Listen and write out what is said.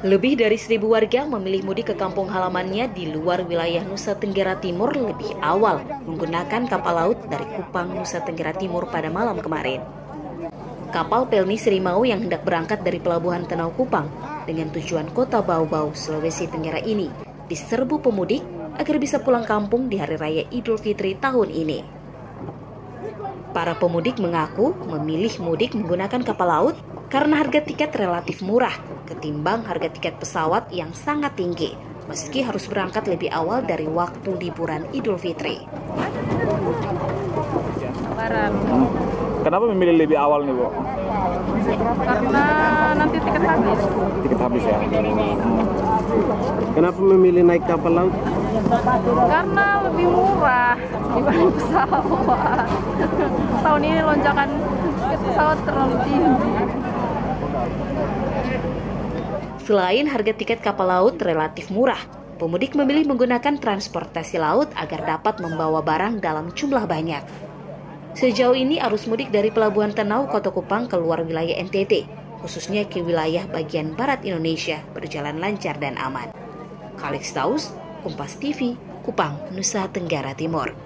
Lebih dari 1.000 warga memilih mudik ke kampung halamannya di luar wilayah Nusa Tenggara Timur lebih awal menggunakan kapal laut dari Kupang, Nusa Tenggara Timur pada malam kemarin. Kapal Pelni Serimau yang hendak berangkat dari Pelabuhan Tenau Kupang dengan tujuan Kota Bau-Bau, Sulawesi Tenggara ini diserbu pemudik agar bisa pulang kampung di Hari Raya Idul Fitri tahun ini. Para pemudik mengaku memilih mudik menggunakan kapal laut karena harga tiket relatif murah ketimbang harga tiket pesawat yang sangat tinggi, meski harus berangkat lebih awal dari waktu liburan Idul Fitri. Kenapa memilih lebih awal nih, Bu? Karena nanti tiket habis. Tiket habis ya? Kenapa memilih naik kapal laut? Karena lebih murah dibanding pesawat. Tahun ini lonjakan tiket pesawat terlalu tinggi. Selain harga tiket kapal laut relatif murah, pemudik memilih menggunakan transportasi laut agar dapat membawa barang dalam jumlah banyak. Sejauh ini arus mudik dari Pelabuhan Tenau Kota Kupang keluar wilayah NTT, khususnya ke wilayah bagian barat Indonesia, berjalan lancar dan aman. Kalix Taus, Kompas TV, Kupang, Nusa Tenggara Timur.